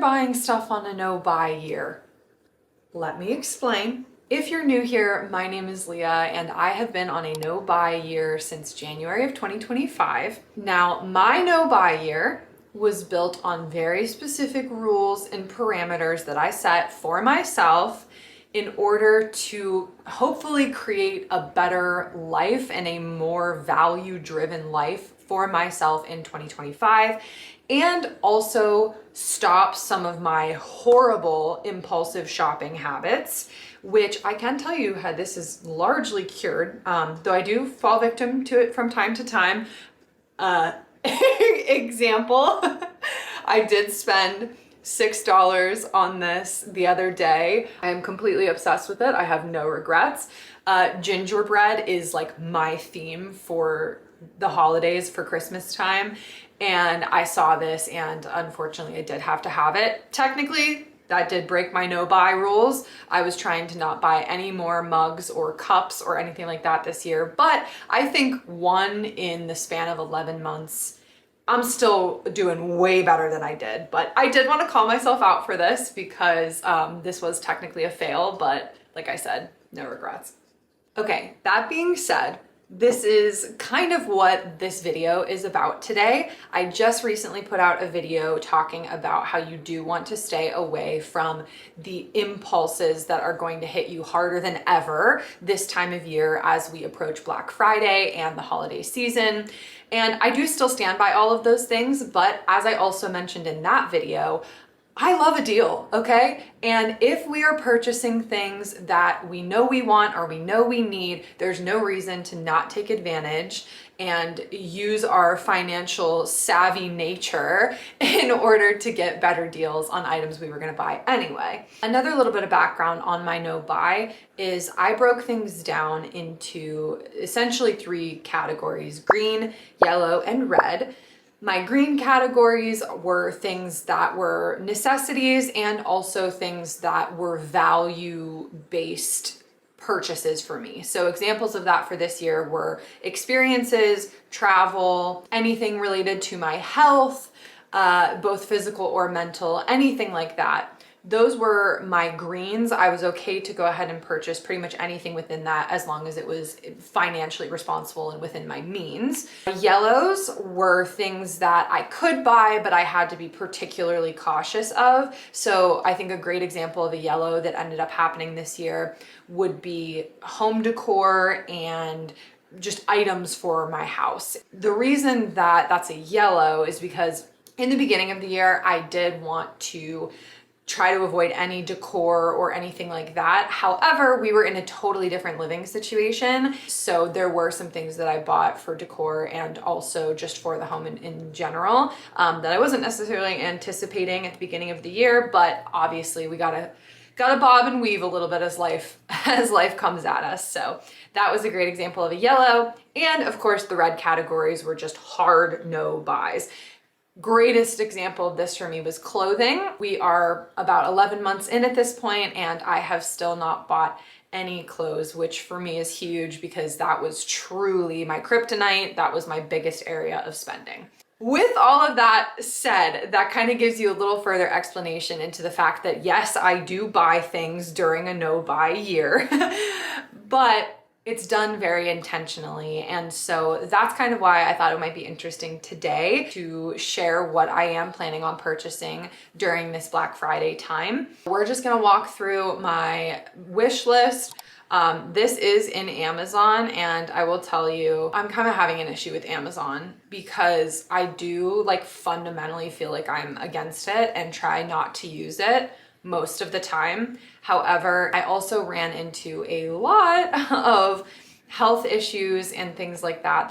buying stuff on a no-buy year. Let me explain. If you're new here, my name is Leah and I have been on a no-buy year since January of 2025. Now, my no-buy year was built on very specific rules and parameters that I set for myself in order to hopefully create a better life and a more value-driven life for myself in 2025, and also stop some of my horrible impulsive shopping habits, which I can tell you this is largely cured, though I do fall victim to it from time to time. Example, I did spend $6 on this the other day. I am completely obsessed with it. I have no regrets. Gingerbread is like my theme for the holidays, for Christmas time. And I saw this and unfortunately I did have to have it. Technically, that did break my no-buy rules. I was trying to not buy any more mugs or cups or anything like that this year. But I think one in the span of 11 months, I'm still doing way better than I did. But I did want to call myself out for this because this was technically a fail. But like I said, no regrets. Okay, that being said, this is kind of what this video is about today. I just recently put out a video talking about how you do want to stay away from the impulses that are going to hit you harder than ever this time of year as we approach Black Friday and the holiday season. And I do still stand by all of those things, but as I also mentioned in that video, I love a deal, okay? And if we are purchasing things that we know we want or we know we need, there's no reason to not take advantage and use our financial savvy nature in order to get better deals on items we were gonna buy anyway. Another little bit of background on my no buy is I broke things down into essentially 3 categories: green, yellow, and red. My green categories were things that were necessities and also things that were value-based purchases for me. So examples of that for this year were experiences, travel, anything related to my health, both physical or mental, anything like that. Those were my greens. I was okay to go ahead and purchase pretty much anything within that as long as it was financially responsible and within my means. Yellows were things that I could buy, but I had to be particularly cautious of. So I think a great example of a yellow that ended up happening this year would be home decor and just items for my house. The reason that that's a yellow is because in the beginning of the year, I did want to try to avoid any decor or anything like that. However, we were in a totally different living situation. So there were some things that I bought for decor and also just for the home in general that I wasn't necessarily anticipating at the beginning of the year, but obviously we gotta bob and weave a little bit as life comes at us. So that was a great example of a yellow. And of course the red categories were just hard no buys. Greatest example of this for me was clothing. We are about 11 months in at this point and I have still not bought any clothes, which for me is huge because that was truly my kryptonite. That was my biggest area of spending. With all of that said, that kind of gives you a little further explanation into the fact that yes, I do buy things during a no-buy year, but it's done very intentionally. And so that's kind of why I thought it might be interesting today to share what I am planning on purchasing during this Black Friday time. We're just gonna walk through my wish list. This is in Amazon and I will tell you, I'm kind of having an issue with Amazon because I do fundamentally feel like I'm against it and try not to use it most of the time. However, I also ran into a lot of health issues and things like that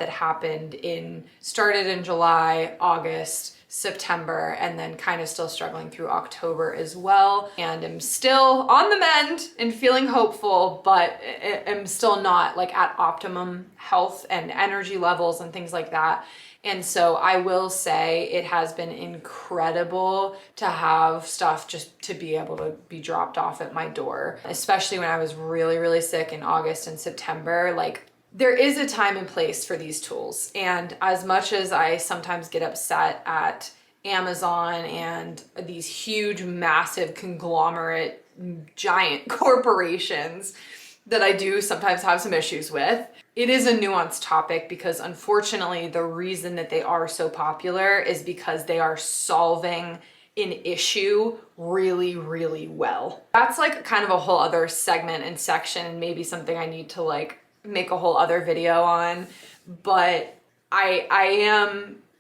started in July, August, September, and then kind of still struggling through October as well. And I'm still on the mend and feeling hopeful, but I'm still not at optimum health and energy levels and things like that. And so I will say it has been incredible to have stuff just to be able to be dropped off at my door, especially when I was really, really sick in August and September. There is a time and place for these tools. And as much as I sometimes get upset at Amazon and these huge, massive conglomerate, giant corporations that I do sometimes have some issues with. It is a nuanced topic because unfortunately the reason that they are so popular is because they are solving an issue really, really well. That's like kind of a whole other segment and section, and maybe something I need to like make a whole other video on. But I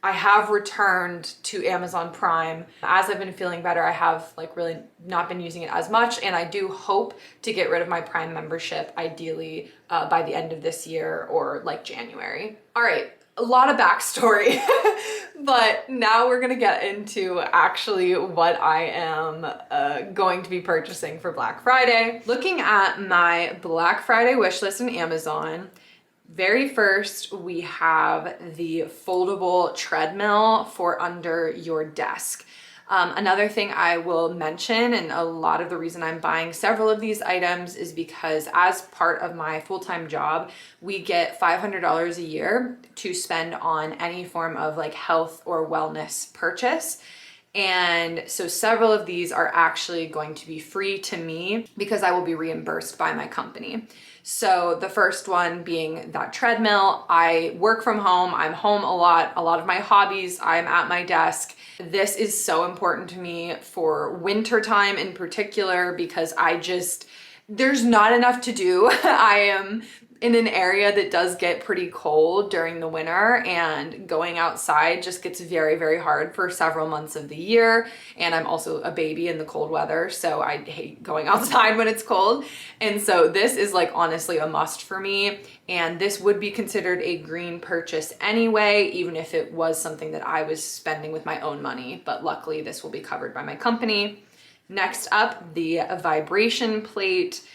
have returned to Amazon Prime. As I've been feeling better, I have like really not been using it as much, and I do hope to get rid of my Prime membership ideally by the end of this year or like January. All right, a lot of backstory, but now we're gonna get into actually what I am going to be purchasing for Black Friday. Looking at my Black Friday wish list on Amazon, very first, we have the foldable treadmill for under your desk. Another thing I will mention, and a lot of the reason I'm buying several of these items is because as part of my full-time job, we get $500 a year to spend on any form of like health or wellness purchase. And so several of these are actually going to be free to me because I will be reimbursed by my company. So the first one being that treadmill. I work from home. I'm home a lot. A lot of my hobbies, I'm at my desk. This is so important to me for winter time in particular because there's not enough to do. I am in an area that does get pretty cold during the winter, and going outside just gets very, very hard for several months of the year. And I'm also a baby in the cold weather, so I hate going outside when it's cold. And so this is like honestly a must for me. And this would be considered a green purchase anyway, even if it was something that I was spending with my own money. But luckily this will be covered by my company. Next up, the vibration plate.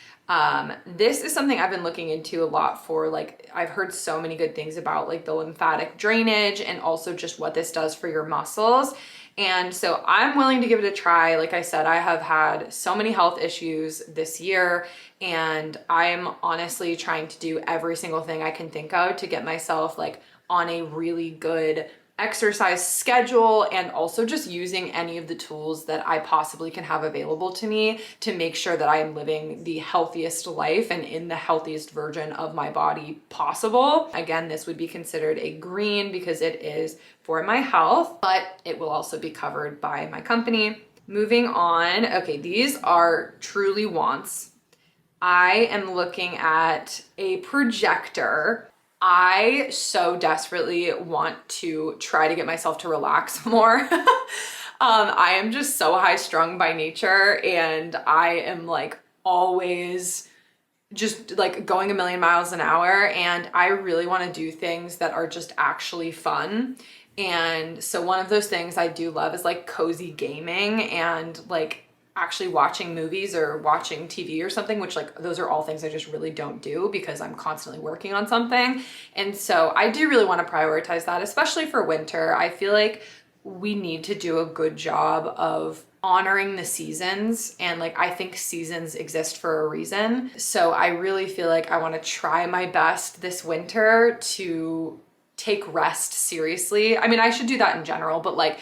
This is something I've been looking into a lot for, like, I've heard so many good things about like the lymphatic drainage and also just what this does for your muscles. And so I'm willing to give it a try. Like I said, I have had so many health issues this year, and I'm honestly trying to do every single thing I can think of to get myself like on a really good exercise schedule, and also just using any of the tools that I possibly can have available to me to make sure that I am living the healthiest life and in the healthiest version of my body possible. Again, this would be considered a green because it is for my health, but it will also be covered by my company. Moving on. Okay, these are truly wants. I am looking at a projector. I so desperately want to try to get myself to relax more. I am just so high strung by nature, and I am like always just like going a million miles an hour, and I really want to do things that are just actually fun. And so one of those things I do love is like cozy gaming and like actually watching movies or watching TV or something, which like those are all things I just really don't do because I'm constantly working on something. And so I do really want to prioritize that, especially for winter. I feel like we need to do a good job of honoring the seasons, and like I think seasons exist for a reason. So I really feel like I want to try my best this winter to take rest seriously. I mean, I should do that in general, but like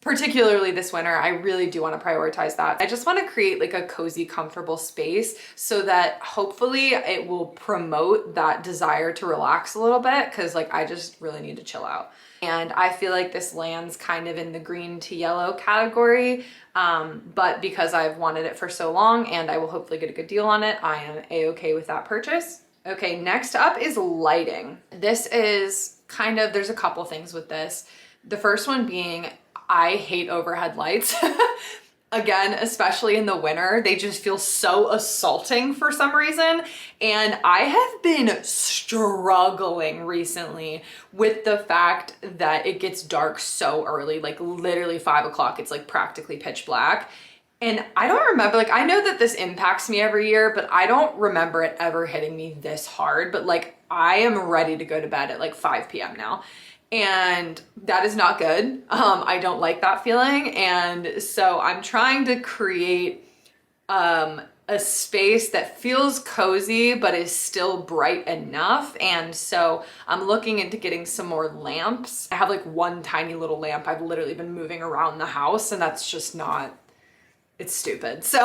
particularly this winter, I really do want to prioritize that. I just want to create like a cozy, comfortable space so that hopefully it will promote that desire to relax a little bit, because like I just really need to chill out. And I feel like this lands kind of in the green to yellow category, but because I've wanted it for so long and I will hopefully get a good deal on it, I am a-okay with that purchase. Okay, next up is lighting. This is kind of, there's a couple things with this. The first one being, I hate overhead lights. Again, especially in the winter, they just feel so assaulting for some reason. And I have been struggling recently with the fact that it gets dark so early, like literally 5 o'clock, it's like practically pitch black. And I don't remember, like I know that this impacts me every year, but I don't remember it ever hitting me this hard. But like I am ready to go to bed at like 5 p.m. now. And that is not good. I don't like that feeling. And so I'm trying to create a space that feels cozy but is still bright enough. And so I'm looking into getting some more lamps. I have like one tiny little lamp I've literally been moving around the house, and that's just not, it's stupid. So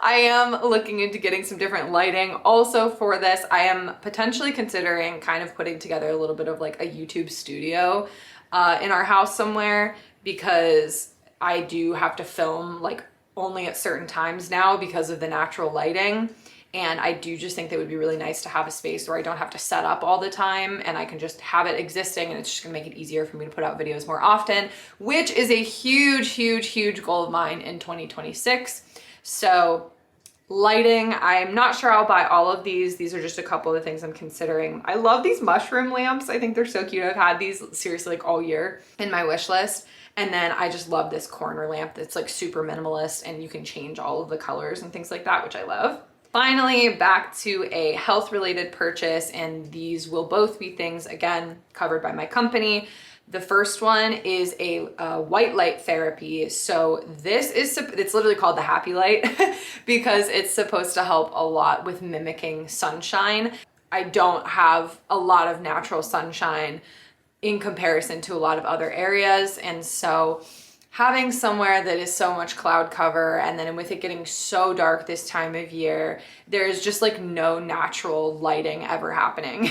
I am looking into getting some different lighting. Also for this, I am potentially considering kind of putting together a little bit of like a YouTube studio in our house somewhere, because I do have to film like only at certain times now because of the natural lighting. And I do just think that it would be really nice to have a space where I don't have to set up all the time and I can just have it existing, and it's just gonna make it easier for me to put out videos more often, which is a huge, huge, huge goal of mine in 2026. So lighting, I'm not sure I'll buy all of these. These are just a couple of the things I'm considering. I love these mushroom lamps. I think they're so cute. I've had these seriously like all year in my wish list. And then I just love this corner lamp that's like super minimalist, and you can change all of the colors and things like that, which I love. Finally, back to a health related purchase, and these will both be things, again, covered by my company. The first one is a white light therapy. So this is, it's literally called the happy light because it's supposed to help a lot with mimicking sunshine. I don't have a lot of natural sunshine in comparison to a lot of other areas. And so having somewhere that is so much cloud cover, and then with it getting so dark this time of year, there's just like no natural lighting ever happening,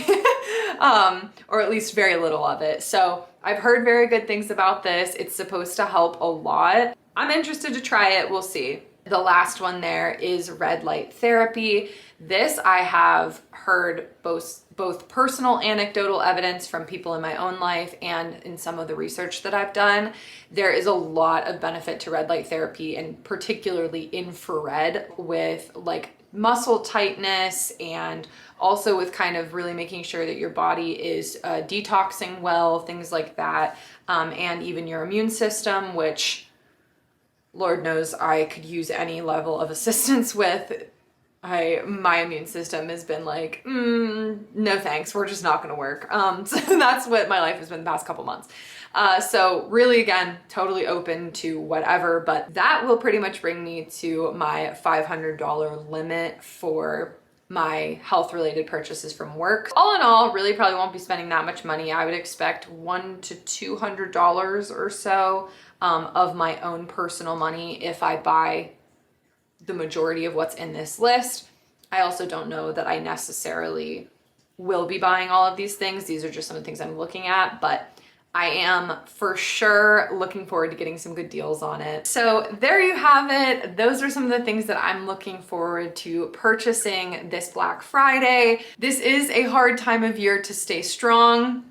or at least very little of it. So I've heard very good things about this. It's supposed to help a lot. I'm interested to try it. We'll see. The last one there is red light therapy. This I have heard both personal anecdotal evidence from people in my own life and in some of the research that I've done. There is a lot of benefit to red light therapy, and particularly infrared, with like muscle tightness, and also with kind of really making sure that your body is detoxing well, things like that, and even your immune system, which Lord knows I could use any level of assistance with. My immune system has been like, no thanks, we're just not gonna work. So that's what my life has been the past couple months. So really, again, totally open to whatever, but that will pretty much bring me to my $500 limit for my health related purchases from work. All in all, really probably won't be spending that much money. I would expect $100 to $200 or so of my own personal money if I buy the majority of what's in this list. I also don't know that I necessarily will be buying all of these things. These are just some of the things I'm looking at, but I am for sure looking forward to getting some good deals on it. So there you have it. Those are some of the things that I'm looking forward to purchasing this Black Friday. This is a hard time of year to stay strong.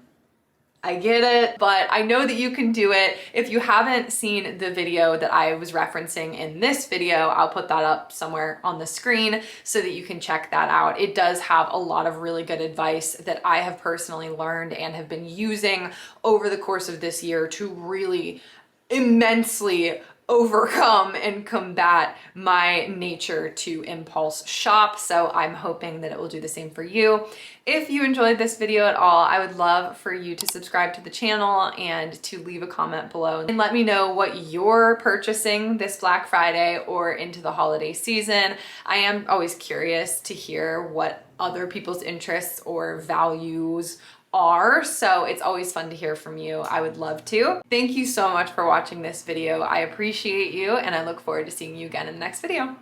I get it, but I know that you can do it. If you haven't seen the video that I was referencing in this video, I'll put that up somewhere on the screen so that you can check that out. It does have a lot of really good advice that I have personally learned and have been using over the course of this year to really immensely overcome and combat my nature to impulse shop. So I'm hoping that it will do the same for you. If you enjoyed this video at all, I would love for you to subscribe to the channel and to leave a comment below and let me know what you're purchasing this Black Friday or into the holiday season. I am always curious to hear what other people's interests or values are, so it's always fun to hear from you. I would love to. Thank you so much for watching this video. I appreciate you, and I look forward to seeing you again in the next video.